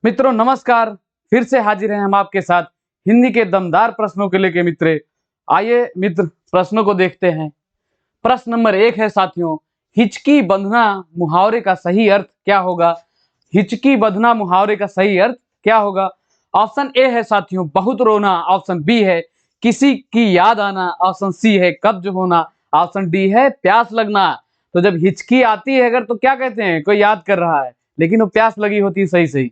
मित्रों नमस्कार। फिर से हाजिर हैं हम आपके साथ हिंदी के दमदार प्रश्नों के लेके मित्र। आइए मित्र प्रश्नों को देखते हैं। प्रश्न नंबर 1 है साथियों, हिचकी बंधना मुहावरे का सही अर्थ क्या होगा? हिचकी बंधना मुहावरे का सही अर्थ क्या होगा? ऑप्शन ए है साथियों बहुत रोना, ऑप्शन बी है किसी की याद आना, ऑप्शन सी है कब्ज होना, ऑप्शन डी है प्यास लगना। तो जब हिचकी आती है अगर तो क्या कहते हैं, कोई याद कर रहा है लेकिन वो प्यास लगी होती है सही सही।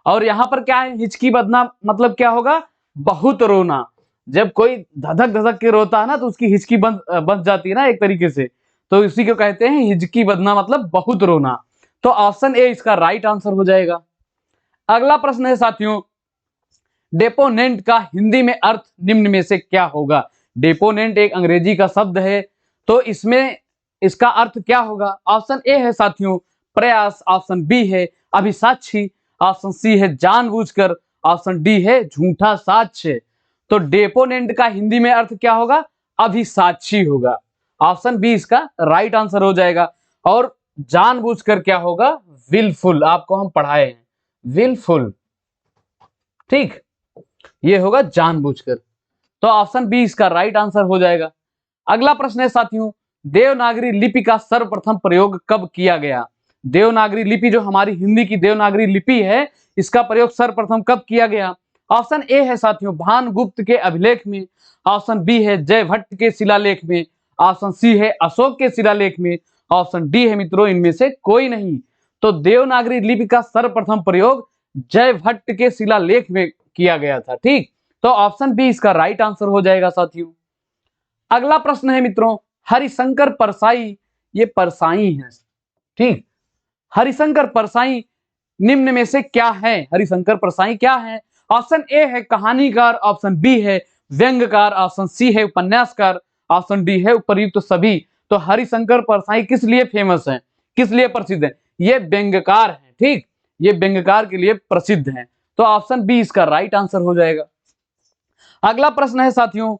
और यहाँ पर क्या है, हिचकी बंधना मतलब क्या होगा? बहुत रोना। जब कोई धधक धधक के रोता है ना तो उसकी हिचकी बंध जाती है ना एक तरीके से, तो इसी को कहते हैं हिचकी बंधना मतलब बहुत रोना। तो ऑप्शन ए इसका राइट आंसर हो जाएगा। अगला प्रश्न है साथियों, डेपोनेंट का हिंदी में अर्थ निम्न में से क्या होगा? डेपोनेंट एक अंग्रेजी का शब्द है, तो इसमें इसका अर्थ क्या होगा? ऑप्शन ए है साथियों प्रयास, ऑप्शन बी है अभिसाक्षी, ऑप्शन सी है जानबूझकर, ऑप्शन डी है झूठा साक्ष्य। तो डेपोनेंट का हिंदी में अर्थ क्या होगा? अभिसाक्षी होगा। ऑप्शन बी इसका राइट आंसर हो जाएगा। और जानबूझकर क्या होगा? विलफुल। आपको हम पढ़ाए हैं विलफुल, ठीक, ये होगा जानबूझकर। तो ऑप्शन बी इसका राइट आंसर हो जाएगा। अगला प्रश्न है साथियों, देवनागरी लिपि का सर्वप्रथम प्रयोग कब किया गया? देवनागरी लिपि जो हमारी हिंदी की देवनागरी लिपि है, इसका प्रयोग सर्वप्रथम कब किया गया? ऑप्शन ए है साथियों भानुगुप्त के अभिलेख में, ऑप्शन बी है जयभट्ट के शिलालेख में, ऑप्शन सी है अशोक के शिलालेख में, ऑप्शन डी है मित्रों इनमें से कोई नहीं। तो देवनागरी लिपि का सर्वप्रथम प्रयोग जयभट्ट के शिलालेख में किया गया था, ठीक। तो ऑप्शन बी इसका राइट आंसर हो जाएगा साथियों। अगला प्रश्न है मित्रों, हरिशंकर परसाई, ये परसाई है, ठीक। हरिशंकर परसाई निम्न में से क्या है? हरिशंकर परसाई क्या है? ऑप्शन ए है कहानीकार, ऑप्शन बी है व्यंग्यकार, ऑप्शन सी है उपन्यासकार, ऑप्शन डी है उपर्युक्त सभी। तो हरिशंकर परसाई किस लिए फेमस है, किस लिए प्रसिद्ध है? ये व्यंग्यकार है, ठीक, ये व्यंग्यकार के लिए प्रसिद्ध है। तो ऑप्शन बी इसका राइट आंसर हो जाएगा। अगला प्रश्न है साथियों,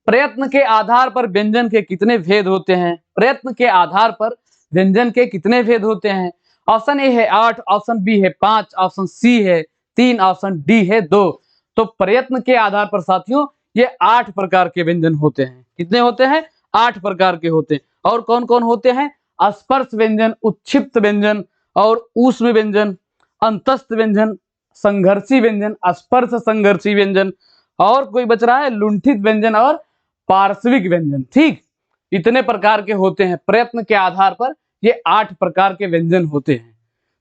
प्रयत्न के आधार पर व्यंजन के कितने भेद होते हैं? प्रयत्न के आधार पर व्यंजन के कितने भेद होते हैं? ऑप्शन ए है 8, ऑप्शन बी है 5, ऑप्शन सी है 3, ऑप्शन डी है 2। तो प्रयत्न के आधार पर साथियों ये 8 प्रकार के व्यंजन होते हैं। कितने होते हैं? 8 प्रकार के होते हैं। और कौन कौन होते हैं? स्पर्श व्यंजन, उत्क्षिप्त व्यंजन और ऊष्म व्यंजन, अंतस्थ व्यंजन, संघर्षी व्यंजन, स्पर्श संघर्षी व्यंजन, और कोई बच रहा है लुंठित व्यंजन और पार्श्विक व्यंजन, ठीक। इतने प्रकार के होते हैं। प्रयत्न के आधार पर ये 8 प्रकार के व्यंजन होते हैं।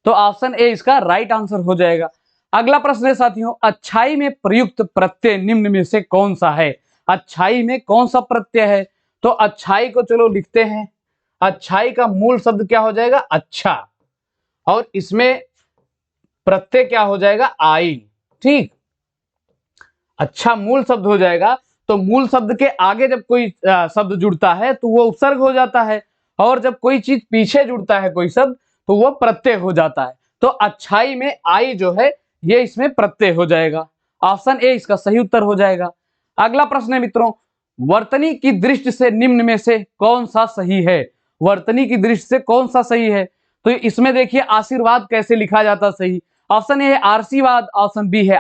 तो ऑप्शन ए इसका राइट आंसर हो जाएगा। अगला प्रश्न है साथियों, अच्छाई में प्रयुक्त प्रत्यय निम्न में से कौन सा है? अच्छाई में कौन सा प्रत्यय है? तो अच्छाई को चलो लिखते हैं। अच्छाई का मूल शब्द क्या हो जाएगा? अच्छा। और इसमें प्रत्यय क्या हो जाएगा? आई, ठीक। अच्छा मूल शब्द हो जाएगा। तो मूल शब्द के आगे जब कोई शब्द जुड़ता है तो वो उपसर्ग हो जाता है, और जब कोई चीज पीछे जुड़ता है कोई शब्द तो वो प्रत्यय हो जाता है। तो अच्छाई में आई जो है ये इसमें प्रत्यय हो जाएगा। ऑप्शन ए इसका सही उत्तर हो जाएगा। अगला प्रश्न है मित्रों, वर्तनी की दृष्टि से निम्न में से कौन सा सही है? वर्तनी की दृष्टि से कौन सा सही है? तो इसमें देखिए आशीर्वाद कैसे लिखा जाता सही। ऑप्शन ए है आशीर्वाद, ऑप्शन बी है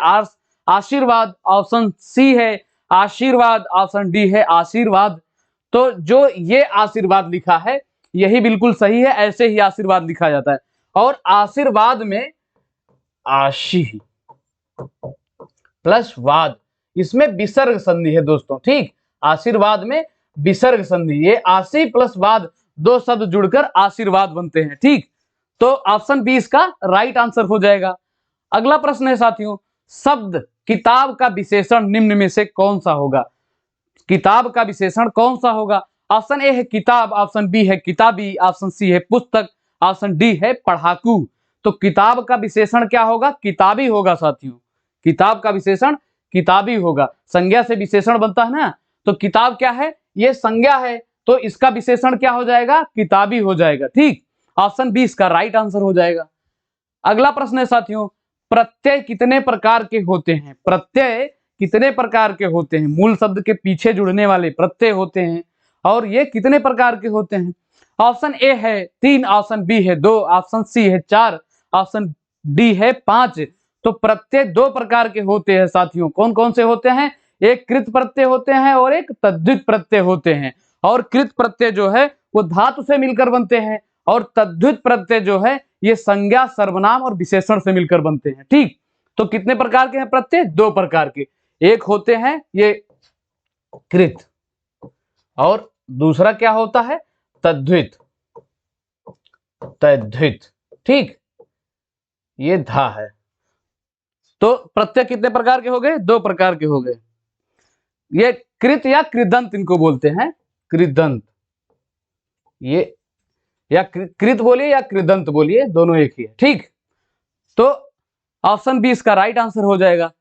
आशीर्वाद, ऑप्शन सी है आशीर्वाद, ऑप्शन डी है आशीर्वाद। तो जो ये आशीर्वाद लिखा है यही बिल्कुल सही है, ऐसे ही आशीर्वाद लिखा जाता है। और आशीर्वाद में आशी प्लस वाद, इसमें विसर्ग संधि है दोस्तों, ठीक। आशीर्वाद में विसर्ग संधि, ये आशी प्लस वाद दो शब्द जुड़कर आशीर्वाद बनते हैं, ठीक। तो ऑप्शन बी इसका राइट आंसर हो जाएगा। अगला प्रश्न है साथियों, शब्द किताब का विशेषण निम्न में से कौन सा होगा? किताब का विशेषण कौन सा होगा? ऑप्शन ए है किताब, ऑप्शन बी है किताबी, ऑप्शन सी है पुस्तक, ऑप्शन डी है पढ़ाकू। तो किताब का विशेषण क्या होगा? किताबी होगा साथियों। किताब का विशेषण किताबी होगा। संज्ञा से विशेषण बनता है ना, तो किताब क्या है? ये संज्ञा है, तो इसका विशेषण क्या हो जाएगा? किताबी हो जाएगा, ठीक। ऑप्शन बी इसका राइट आंसर हो जाएगा। अगला प्रश्न है साथियों, प्रत्यय कितने प्रकार के होते हैं? प्रत्यय कितने प्रकार के होते हैं? मूल शब्द के पीछे जुड़ने वाले प्रत्यय होते हैं, और ये कितने प्रकार के होते हैं? ऑप्शन ए है 3, ऑप्शन बी है 2, ऑप्शन सी है 4, ऑप्शन डी है 5। तो प्रत्यय दो प्रकार के होते हैं साथियों। कौन कौन से होते हैं? एक कृत प्रत्यय होते हैं और एक तद्धित प्रत्यय होते हैं। और कृत प्रत्यय जो है वो धातु से मिलकर बनते हैं और तद्धित प्रत्यय जो है ये संज्ञा, सर्वनाम और विशेषण से मिलकर बनते हैं। ठीक, तो कितने प्रकार के हैं प्रत्यय? दो प्रकार के। एक होते हैं ये कृत और दूसरा क्या होता है? तद्धित। तद्धित, ठीक, ये धा है। तो प्रत्यय कितने प्रकार के हो गए? दो प्रकार के हो गए। ये कृत या कृदंत इनको बोलते हैं, कृदंत। ये या कृत बोलिए या कृदंत बोलिए, दोनों एक ही है। ठीक, तो ऑप्शन बी इसका राइट आंसर हो जाएगा।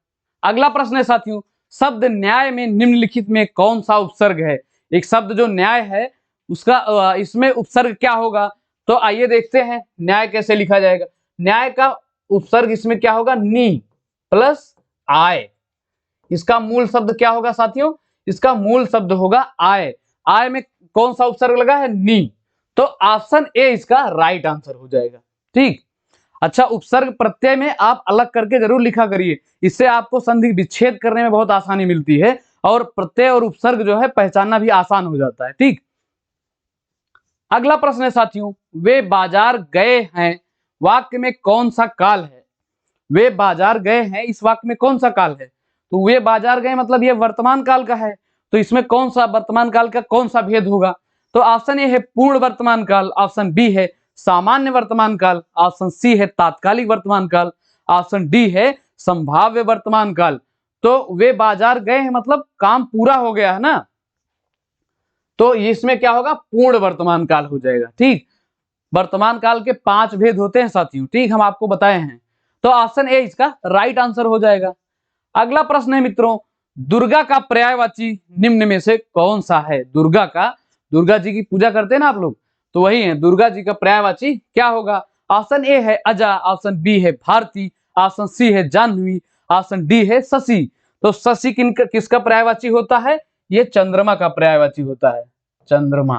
अगला प्रश्न है साथियों, शब्द न्याय में निम्नलिखित में कौन सा उपसर्ग है? एक शब्द जो न्याय है उसका इसमें उपसर्ग क्या होगा? तो आइए देखते हैं न्याय कैसे लिखा जाएगा। न्याय का उपसर्ग इसमें क्या होगा? नी प्लस आय। इसका मूल शब्द क्या होगा साथियों? इसका मूल शब्द होगा आय। आय में कौन सा उपसर्ग लगा है? नी। तो ऑप्शन ए इसका राइट आंसर हो जाएगा। ठीक, अच्छा, उपसर्ग प्रत्यय में आप अलग करके जरूर लिखा करिए, इससे आपको संधि विच्छेद करने में बहुत आसानी मिलती है और प्रत्यय और उपसर्ग जो है पहचानना भी आसान हो जाता है। ठीक, अगला प्रश्न है साथियों, वे बाजार गए हैं वाक्य में कौन सा काल है? वे बाजार गए हैं, इस वाक्य में कौन सा काल है? तो वे बाजार गए मतलब ये वर्तमान काल का है, तो इसमें कौन सा वर्तमान काल का कौन सा भेद होगा? तो ऑप्शन ए है पूर्ण वर्तमान काल, ऑप्शन बी है सामान्य वर्तमान काल, ऑप्शन सी है तात्कालिक वर्तमान काल, ऑप्शन डी है संभाव्य वर्तमान काल। तो वे बाजार गए हैं मतलब काम पूरा हो गया है ना, तो इसमें क्या होगा? पूर्ण वर्तमान काल हो जाएगा। ठीक, वर्तमान काल के 5 भेद होते हैं साथियों, ठीक, हम आपको बताए हैं। तो ऑप्शन ए इसका राइट आंसर हो जाएगा। अगला प्रश्न है मित्रों, दुर्गा का पर्यायवाची निम्न में से कौन सा है? दुर्गा का, दुर्गा जी की पूजा करते हैं ना आप लोग, तो वही है, दुर्गा जी का पर्यायवाची क्या होगा? ऑप्शन ए है अजा, ऑप्शन बी है भारती, ऑप्शन सी है जाह्नवी, ऑप्शन डी है शशि। तो शशि किसका पर्यायवाची होता है? ये चंद्रमा का पर्यायवाची होता है, चंद्रमा।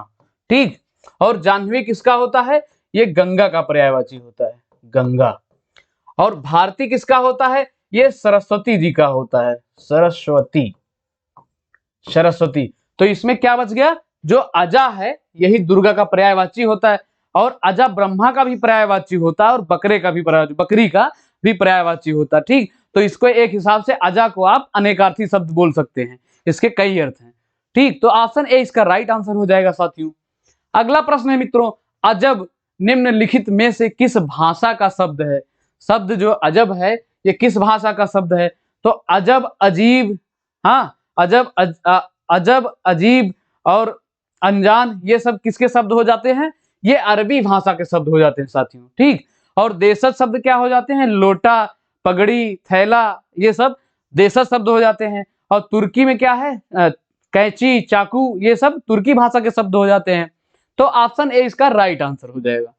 ठीक, और जाह्नवी किसका होता है? ये गंगा का पर्यायवाची होता है, गंगा। और भारती किसका होता है? ये सरस्वती जी का होता है, सरस्वती, सरस्वती। तो इसमें क्या बच गया? जो अजा है यही दुर्गा का पर्यायवाची होता है और अजा ब्रह्मा का भी पर्यायवाची होता है और बकरी का भी पर्यायवाची होता है। ठीक, तो इसको एक हिसाब से अजा को आप अनेकार्थी शब्द बोल सकते हैं, इसके कई अर्थ हैं। ठीक, तो ऑप्शन ए इसका राइट आंसर हो जाएगा साथियों। अगला प्रश्न है मित्रों, अजब निम्नलिखित में से किस भाषा का शब्द है? शब्द जो अजब है ये किस भाषा का शब्द है? तो अजब, अजीब, हाँ, अजब, अजीब और अनजान, ये सब किसके शब्द हो जाते हैं? ये अरबी भाषा के शब्द हो जाते हैं साथियों। ठीक, और देशज शब्द क्या हो जाते हैं? लोटा, पगड़ी, थैला, ये सब देशज शब्द हो जाते हैं। और तुर्की में क्या है? कैंची, चाकू, ये सब तुर्की भाषा के शब्द हो जाते हैं। तो ऑप्शन ए इसका राइट आंसर हो जाएगा।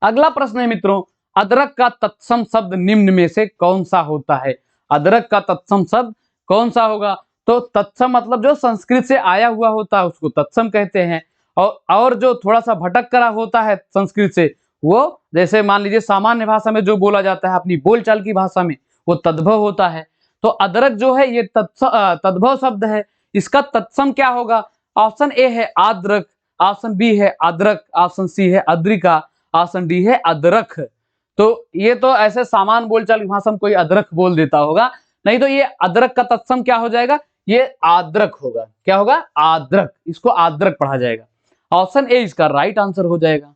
अगला प्रश्न है मित्रों, अदरक का तत्सम शब्द निम्न में से कौन सा होता है? अदरक का तत्सम शब्द कौन सा होगा? तो तत्सम मतलब जो संस्कृत से आया हुआ होता है उसको तत्सम कहते हैं, और जो थोड़ा सा भटक करा होता है संस्कृत से, वो जैसे मान लीजिए सामान्य भाषा में जो बोला जाता है अपनी बोलचाल की भाषा में, वो तद्भव होता है। तो अदरक जो है ये तद्भव शब्द है, इसका तत्सम क्या होगा? ऑप्शन ए है आद्रक, ऑप्शन बी है अदरक, ऑप्शन सी है अद्रिका, ऑप्शन डी है अदरक। तो ये तो ऐसे सामान्य बोलचाल की भाषा में कोई अदरक बोल देता होगा, नहीं तो ये अदरक का तत्सम क्या हो जाएगा? ये आद्रक होगा। क्या होगा? आद्रक, इसको आद्रक पढ़ा जाएगा। ऑप्शन ए इसका राइट आंसर हो जाएगा।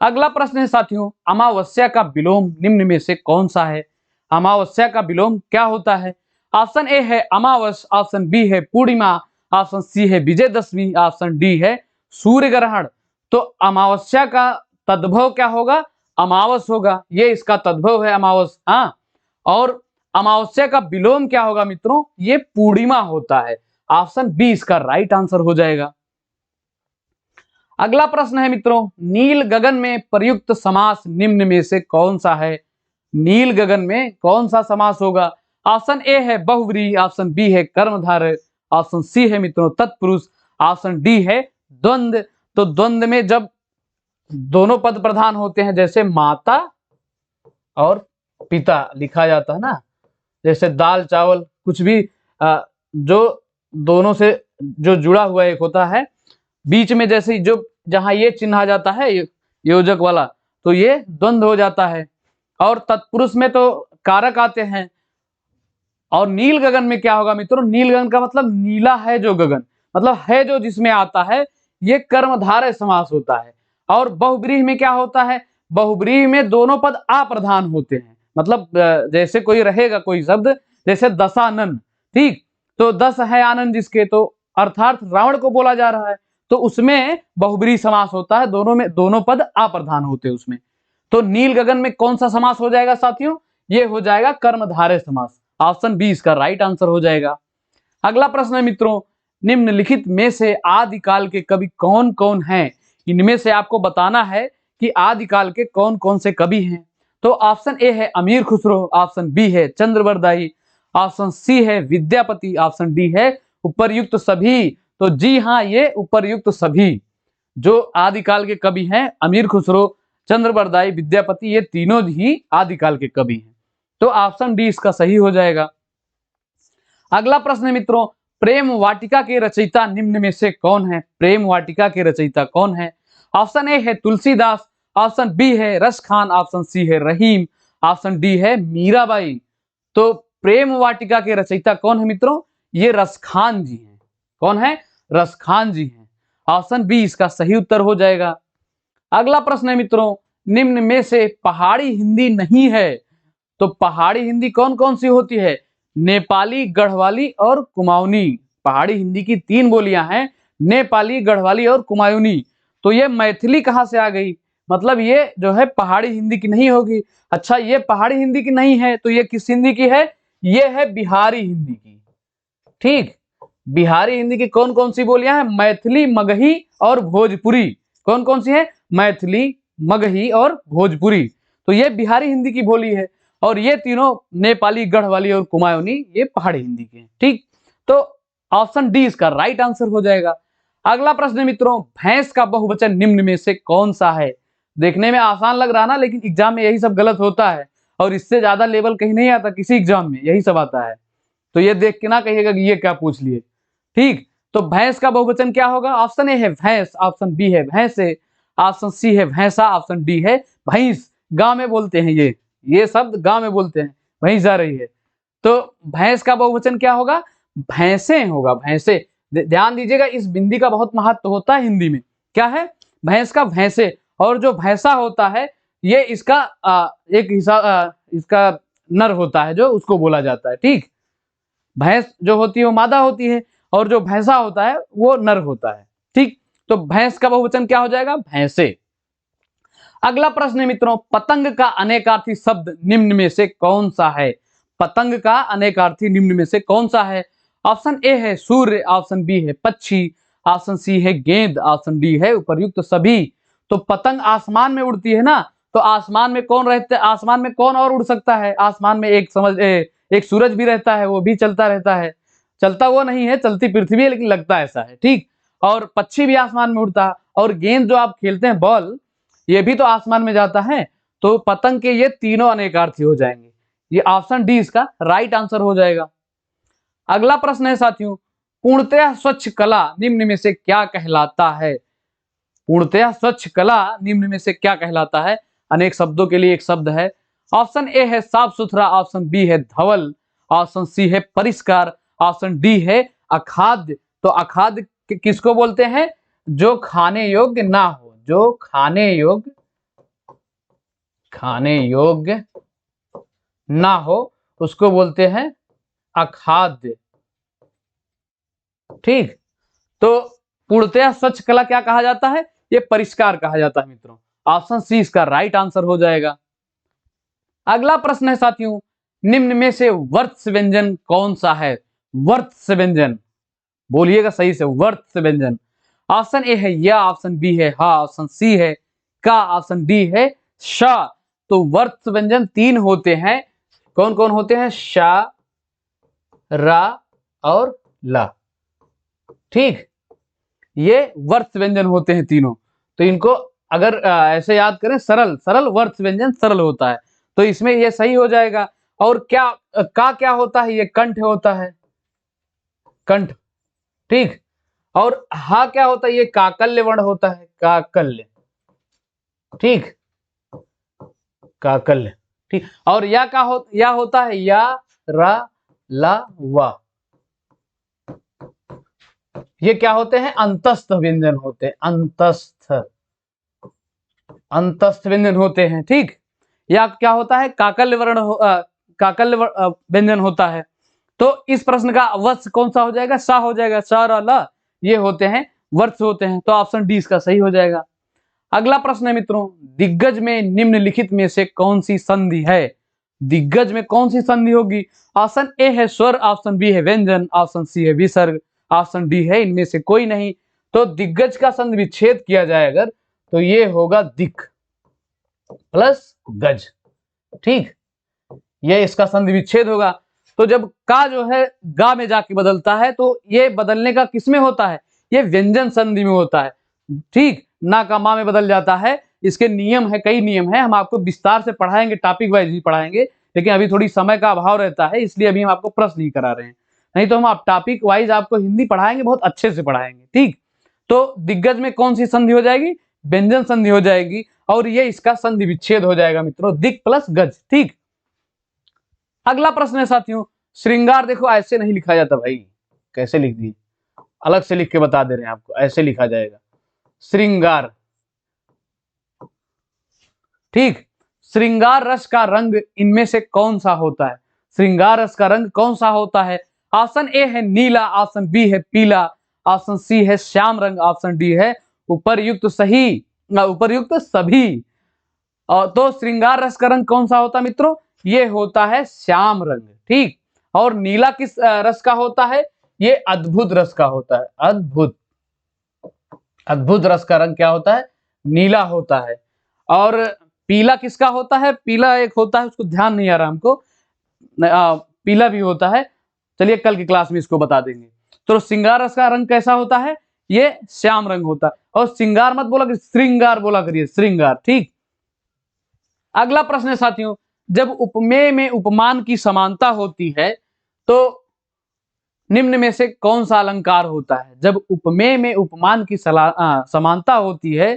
अगला प्रश्न है साथियों, अमावस्या का विलोम निम्न में से कौन सा है? अमावस्या का विलोम क्या होता है? ऑप्शन ए है अमावस, ऑप्शन बी है पूर्णिमा, ऑप्शन सी है विजयदशमी, ऑप्शन डी है सूर्य ग्रहण। तो अमावस्या का तद्भव क्या होगा? अमावस होगा, ये इसका तद्भव है अमावस। हाँ, और अमावस्या का विलोम क्या होगा मित्रों? ये पूर्णिमा होता है। ऑप्शन बी इसका राइट आंसर हो जाएगा। अगला प्रश्न है मित्रों, नील गगन में प्रयुक्त समास निम्न में से कौन सा है? नील गगन में कौन सा समास होगा? ऑप्शन ए है बहुव्रीहि, ऑप्शन बी है कर्मधारय, ऑप्शन सी है मित्रों तत्पुरुष, ऑप्शन डी है द्वंद्व। तो द्वंद्व में जब दोनों पद प्रधान होते हैं, जैसे माता और पिता लिखा जाता है ना, जैसे दाल चावल कुछ भी जो दोनों से जो जुड़ा हुआ एक होता है, बीच में जैसे जो जहां ये चिन्ह आ जाता है योजक वाला, तो ये द्वंद्व हो जाता है। और तत्पुरुष में तो कारक आते हैं। और नील गगन में क्या होगा मित्रों, नील गगन का मतलब नीला है जो गगन, मतलब है जो जिसमें आता है, ये कर्मधारय समास होता है। और बहुब्रीहि में क्या होता है, बहुब्रीहि में दोनों पद अप्रधान होते हैं, मतलब जैसे कोई रहेगा कोई शब्द, जैसे दशानन, ठीक, तो 10 है आनंद जिसके, तो अर्थात रावण को बोला जा रहा है, तो उसमें बहुब्रीहि समास होता है, दोनों में दोनों पद अप्रधान होते हैं उसमें। तो नील गगन में कौन सा समास हो जाएगा साथियों, ये हो जाएगा कर्मधारय समास। ऑप्शन बी इसका राइट आंसर हो जाएगा। अगला प्रश्न है मित्रों, निम्नलिखित में से आदिकाल के कवि कौन कौन हैं? इनमें से आपको बताना है कि आदिकाल के कौन कौन से कवि हैं। तो ऑप्शन ए है अमीर खुसरो, ऑप्शन बी है चंद्रवरदाई, ऑप्शन सी है विद्यापति, ऑप्शन डी है उपर्युक्त सभी। तो जी हाँ, ये उपर्युक्त सभी जो आदिकाल के कवि हैं, अमीर खुसरो, चंद्रवरदाई, विद्यापति, ये तीनों ही आदिकाल के कवि हैं। तो ऑप्शन डी इसका सही हो जाएगा। अगला प्रश्न है मित्रों, प्रेम वाटिका के रचयिता निम्न में से कौन है? प्रेम वाटिका के रचयिता कौन है? ऑप्शन ए है तुलसीदास, ऑप्शन बी है रस खान, ऑप्शन सी है रहीम, ऑप्शन डी है मीराबाई। तो प्रेम वाटिका के रचयिता कौन है मित्रों? ये रसखान जी हैं। कौन है? रसखान जी हैं। ऑप्शन बी इसका सही उत्तर हो जाएगा। अगला प्रश्न है मित्रों, निम्न में से पहाड़ी हिंदी नहीं है। तो पहाड़ी हिंदी कौन कौन सी होती है? नेपाली, गढ़वाली और कुमाऊनी। पहाड़ी हिंदी की 3 बोलियां हैं, नेपाली, गढ़वाली और कुमाऊनी। तो ये मैथिली कहां से आ गई? मतलब ये जो है पहाड़ी हिंदी की नहीं होगी। अच्छा, ये पहाड़ी हिंदी की नहीं है तो ये किस हिंदी की है? ये है बिहारी हिंदी की। ठीक, बिहारी हिंदी की कौन कौन सी बोलियां हैं? मैथिली, मगही और भोजपुरी। कौन कौन सी है? मैथिली, मगही और भोजपुरी। तो ये बिहारी हिंदी की बोली है। और ये तीनों नेपाली, गढ़वाली और कुमाऊनी, ये पहाड़ी हिंदी के हैं। ठीक, तो ऑप्शन डी इसका राइट आंसर हो जाएगा। अगला प्रश्न मित्रों, भैंस का बहुवचन निम्न में से कौन सा है? देखने में आसान लग रहा ना, लेकिन एग्जाम में यही सब गलत होता है और इससे ज्यादा लेवल कहीं नहीं आता, किसी एग्जाम में यही सब आता है। तो ये देख के ना कहिएगा कि ये क्या पूछ लिए। ठीक, तो भैंस का बहुवचन क्या होगा? ऑप्शन ए है भैंस, ऑप्शन बी है भैंसे, ऑप्शन सी है भैंसा, ऑप्शन डी है भैंस। गांव में बोलते हैं ये शब्द गांव में बोलते हैं, भैंस जा रही है। तो भैंस का बहुवचन क्या होगा? भैंसे होगा, भैंसे। ध्यान दीजिएगा, इस बिंदी का बहुत महत्व होता है हिंदी में। क्या है? भैंस का भैंसे। और जो भैंसा होता है ये इसका एक हिस्सा इसका नर होता है, जो उसको बोला जाता है। ठीक, भैंस जो होती है वो मादा होती है और जो भैंसा होता है वो नर होता है। ठीक, तो भैंस का बहुवचन क्या हो जाएगा? भैंसे। अगला प्रश्न है मित्रों, पतंग का अनेकार्थी शब्द निम्न में से कौन सा है? पतंग का अनेकार्थी निम्न में से कौन सा है? ऑप्शन ए है सूर्य, ऑप्शन बी है पक्षी, ऑप्शन सी है गेंद, ऑप्शन डी है उपर्युक्त सभी। तो पतंग आसमान में उड़ती है ना, तो आसमान में कौन रहते? आसमान में कौन और उड़ सकता है? आसमान में एक सूरज भी रहता है, वो भी चलता रहता है। चलता वो नहीं है, चलती पृथ्वी है, लेकिन लगता ऐसा है। ठीक, और पक्षी भी आसमान में उड़ता है। और गेंद जो आप खेलते हैं बॉल, ये भी तो आसमान में जाता है। तो पतंग के ये तीनों अनेकार्थी हो जाएंगे। ये ऑप्शन डी इसका राइट आंसर हो जाएगा। अगला प्रश्न है साथियों, पूर्णतः स्वच्छ कला निम्न में से क्या कहलाता है? पूर्णतः स्वच्छ कला निम्न में से क्या कहलाता है? अनेक शब्दों के लिए एक शब्द है। ऑप्शन ए है साफ सुथरा, ऑप्शन बी है धवल, ऑप्शन सी है परिष्कार, ऑप्शन डी है अखाद्य। तो अखाद्य किसको बोलते हैं? जो खाने योग्य ना हो, जो खाने योग्य ना हो उसको बोलते हैं अखाद्य। ठीक, तो पूर्णतः स्वच्छ कला क्या कहा जाता है? ये परिष्कार कहा जाता है मित्रों। ऑप्शन सी इसका राइट आंसर हो जाएगा। अगला प्रश्न है साथियों, निम्न में से वर्त्स व्यंजन कौन सा है? वर्त्स व्यंजन बोलिएगा सही से, वर्त्स व्यंजन। ऑप्शन ए है या, ऑप्शन बी है हा, ऑप्शन सी है का, ऑप्शन डी है शा। तो वर्त्स व्यंजन 3 होते हैं। कौन कौन होते हैं? शा, रा और ला। ठीक, ये वर्त्स व्यंजन होते हैं तीनों। तो इनको अगर ऐसे याद करें, सरल सरल वर्त्स व्यंजन सरल होता है। तो इसमें ये सही हो जाएगा। और क्या क्या होता है, ये कंठ होता है, कंठ, ठीक। और हा क्या होता है, ये काकल्य वर्ण होता है, काकल्य, ठीक, काकल्य, ठीक। और या होता है या, रा, ला, वा, ये क्या होते हैं, अंतस्थ व्यंजन होते हैं, अंतस्थ व्यंजन होते हैं, ठीक। या क्या होता है, काकल्य वर्ण काकल्य व्यंजन होता है। तो इस प्रश्न का वत्स कौन सा हो जाएगा, सा हो जाएगा, सा, रा, ला, ये होते हैं वर्ष होते हैं। तो ऑप्शन डी इसका सही हो जाएगा। अगला प्रश्न है मित्रों, दिग्गज में निम्नलिखित में से कौन सी संधि है, दिग्गज में कौन सी संधि होगी। ऑप्शन ए है स्वर, ऑप्शन बी है व्यंजन, ऑप्शन सी है विसर्ग, ऑप्शन डी है इनमें से कोई नहीं। तो दिग्गज का संधि विच्छेद किया जाए अगर, तो ये होगा दिक प्लस गज, ठीक, ये इसका संधि विच्छेद होगा। तो जब का जो है गा में जाके बदलता है, तो ये बदलने का किसमें होता है, ये व्यंजन संधि में होता है, ठीक, ना का मा में बदल जाता है। इसके नियम है, कई नियम है, हम आपको विस्तार से पढ़ाएंगे, टॉपिक वाइज ही पढ़ाएंगे, लेकिन अभी थोड़ी समय का अभाव रहता है, इसलिए अभी हम आपको प्रश्न नहीं करा रहे हैं, नहीं तो हम आप टॉपिक वाइज आपको हिंदी पढ़ाएंगे, बहुत अच्छे से पढ़ाएंगे, ठीक। तो दिग्गज में कौन सी संधि हो जाएगी, व्यंजन संधि हो जाएगी, और ये इसका संधि विच्छेद हो जाएगा मित्रों, दिक प्लस गज, ठीक। अगला प्रश्न है साथियों, श्रृंगार, देखो ऐसे नहीं लिखा जाता भाई, कैसे लिख दिए, अलग से लिख के बता दे रहे हैं आपको, ऐसे लिखा जाएगा श्रृंगार, ठीक। श्रृंगार रस का रंग इनमें से कौन सा होता है, श्रृंगार रस का रंग कौन सा होता है। ऑप्शन ए है नीला, ऑप्शन बी है पीला, ऑप्शन सी है श्याम रंग, ऑप्शन डी है उपर्युक्त सभी। और तो श्रृंगार रस का रंग कौन सा होता है मित्रों, ये होता है श्याम रंग, ठीक। और नीला किस रस का होता है, ये अद्भुत रस का होता है, अद्भुत रस का रंग क्या होता है, नीला होता है। और पीला किसका होता है, पीला एक होता है, उसको ध्यान नहीं आ रहा हमको, पीला भी होता है, चलिए कल की क्लास में इसको बता देंगे। तो श्रृंगार रस का रंग कैसा होता है, ये श्याम रंग होता है। और श्रृंगार मत बोला, श्रृंगार बोला करिए, श्रृंगार, ठीक। अगला प्रश्न है साथियों, जब उपमेय में उपमान की समानता होती है तो निम्न में से कौन सा अलंकार होता है, जब उपमेय में उपमान की समानता होती है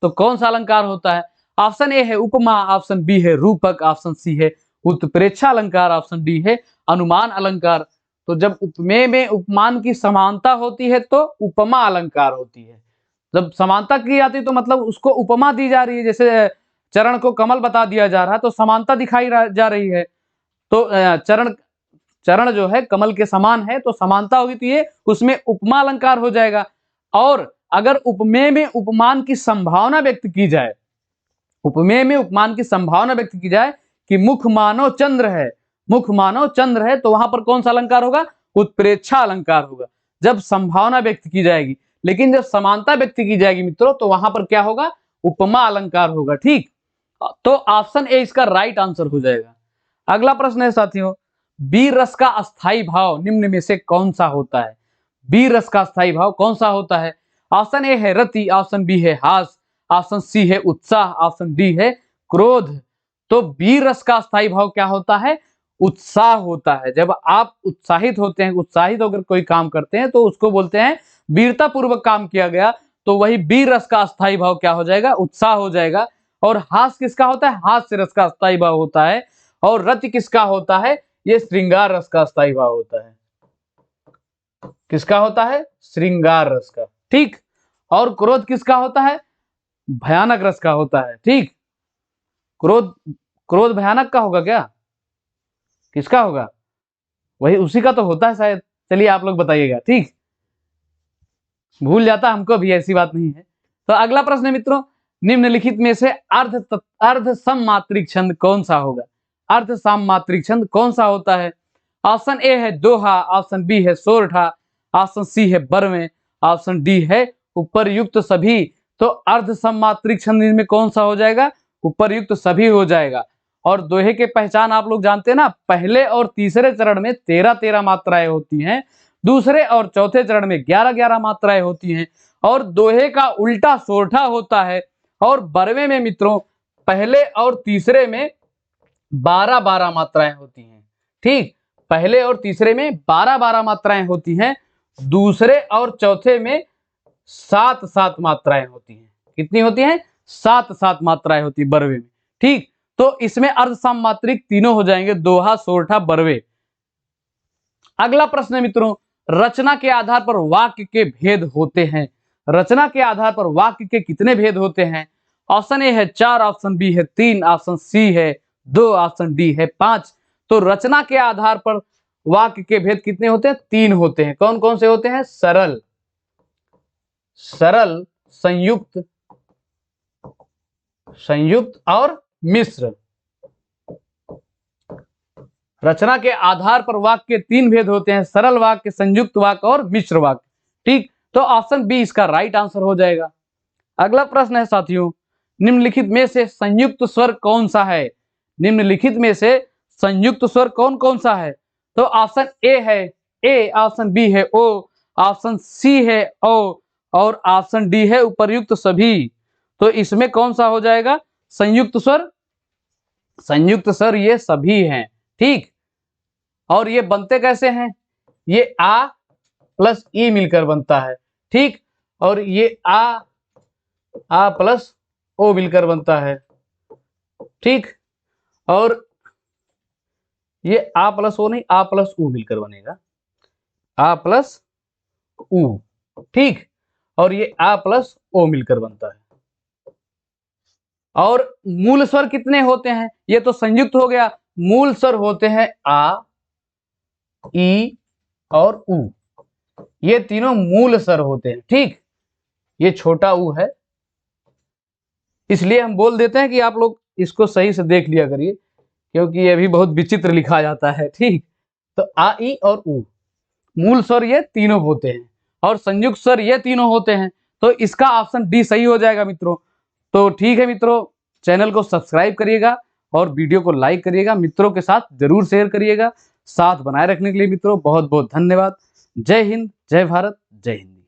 तो कौन सा अलंकार होता है। ऑप्शन ए है उपमा, ऑप्शन बी है रूपक, ऑप्शन सी है उत्प्रेक्षा अलंकार, ऑप्शन डी है अनुमान अलंकार। तो जब उपमेय में उपमान की समानता होती है तो उपमा अलंकार होती है। जब समानता की जाती है तो मतलब उसको उपमा दी जा रही है, जैसे चरण को कमल बता दिया जा रहा है तो समानता दिखाई जा रही है। तो चरण जो है कमल के समान है तो समानता होगी, तो ये उसमें उपमा अलंकार हो जाएगा। और अगर उपमेय में उपमान की संभावना व्यक्त की जाए, उपमेय में उपमान की संभावना व्यक्त की जाए कि मुख मानो चंद्र है, मुख मानो चंद्र है, तो वहां पर कौन सा अलंकार होगा, उत्प्रेक्षा अलंकार होगा, जब संभावना व्यक्त की जाएगी। लेकिन जब समानता व्यक्त की जाएगी मित्रों तो वहां पर क्या होगा, उपमा अलंकार होगा, ठीक। तो ऑप्शन ए इसका राइट आंसर हो जाएगा। अगला प्रश्न है साथियों, वीर रस का अस्थाई भाव निम्न में से कौन सा होता है, वीर रस का अस्थाई भाव कौन सा होता है। ऑप्शन ए है रति, ऑप्शन बी है हास, ऑप्शन सी है उत्साह, ऑप्शन डी है क्रोध। तो वीर रस का अस्थाई भाव क्या होता है, उत्साह होता है। जब आप उत्साहित होते हैं, उत्साहित होकर कोई काम करते हैं तो उसको बोलते हैं वीरता पूर्वक काम किया गया, तो वही वीर रस का अस्थाई भाव क्या हो जाएगा, उत्साह हो जाएगा। और हास किसका होता है, हास्य रस का अस्थाई भाव होता है। और रति किसका होता है, ये श्रृंगार रस का अस्थाई भाव होता है। किसका होता है, श्रृंगार रस का, ठीक। और क्रोध किसका होता है, भयानक रस का होता है, ठीक। क्रोध भयानक का होगा क्या, किसका होगा, वही उसी का तो होता है शायद, चलिए आप लोग बताइएगा, ठीक। भूल जाता हमको भी, ऐसी बात नहीं है। तो अगला प्रश्न है मित्रों, निम्नलिखित में से अर्ध सममात्रिक छंद कौन सा होगा, अर्ध सममात्रिक छंद कौन सा होता है। ऑप्शन ए है दोहा, ऑप्शन बी है सोरठा, ऑप्शन सी है बरवें, ऑप्शन डी है उपर्युक्त सभी। तो अर्ध सममात्रिक छंद में कौन सा हो जाएगा, उपर्युक्त सभी हो जाएगा। और दोहे के पहचान आप लोग जानते हैं ना, पहले और तीसरे चरण में 13-13 मात्राएं होती हैं, दूसरे और चौथे चरण में 11-11 मात्राएं होती हैं। और दोहे का उल्टा सोरठा होता है। और बरवे में मित्रों पहले और तीसरे में 12-12 मात्राएं होती हैं। ठीक, पहले और तीसरे में 12-12 मात्राएं होती हैं, दूसरे और चौथे में 7-7 मात्राएं होती हैं। कितनी होती हैं? 7-7 मात्राएं होती है बरवे में। ठीक, तो इसमें अर्धसामात्रिक तीनों हो जाएंगे, दोहा, सोरठा, बरवे। अगला प्रश्न है मित्रों, रचना के आधार पर वाक्य के भेद होते हैं। रचना के आधार पर वाक्य के कितने भेद होते हैं? ऑप्शन ए है 4, ऑप्शन बी है 3, ऑप्शन सी है 2, ऑप्शन डी है 5। तो रचना के आधार पर वाक्य के भेद कितने होते हैं? 3 होते हैं। कौन कौन से होते हैं? सरल, सरल, संयुक्त, संयुक्त और मिश्र। रचना के आधार पर वाक्य के 3 भेद होते हैं, सरल वाक्य, संयुक्त वाक्य और मिश्र वाक्य। ठीक, तो ऑप्शन बी इसका राइट आंसर हो जाएगा। अगला प्रश्न है साथियों, निम्नलिखित में से संयुक्त स्वर कौन सा है? निम्नलिखित में से संयुक्त स्वर कौन कौन सा है? तो ऑप्शन ए है ए, ऑप्शन बी है ओ, ऑप्शन सी है ओ और ऑप्शन डी है उपर्युक्त सभी। तो इसमें कौन सा हो जाएगा संयुक्त स्वर? संयुक्त स्वर ये सभी हैं। ठीक, और ये बनते कैसे हैं? ये आ प्लस ई मिलकर बनता है। ठीक, और ये आ प्लस ओ मिलकर बनता है। ठीक, और ये आ प्लस ओ नहीं, आ प्लस ऊ मिलकर बनेगा, आ प्लस ऊ। ठीक, और ये आ प्लस ओ मिलकर बनता है। और मूल स्वर कितने होते हैं? ये तो संयुक्त हो गया। मूल स्वर होते हैं आ, ई और ऊ, ये तीनों मूल स्वर होते हैं। ठीक, ये छोटा ऊ है, इसलिए हम बोल देते हैं कि आप लोग इसको सही से देख लिया करिए, क्योंकि ये भी बहुत विचित्र लिखा जाता है। ठीक, तो आ, ई और ऊ मूल स्वर ये तीनों होते हैं और संयुक्त स्वर ये तीनों होते हैं। तो इसका ऑप्शन डी सही हो जाएगा मित्रों। तो ठीक है मित्रों, चैनल को सब्सक्राइब करिएगा और वीडियो को लाइक करिएगा, मित्रों के साथ जरूर शेयर करिएगा। साथ बनाए रखने के लिए मित्रों बहुत बहुत धन्यवाद। जय हिंद, जय भारत, जय हिंद।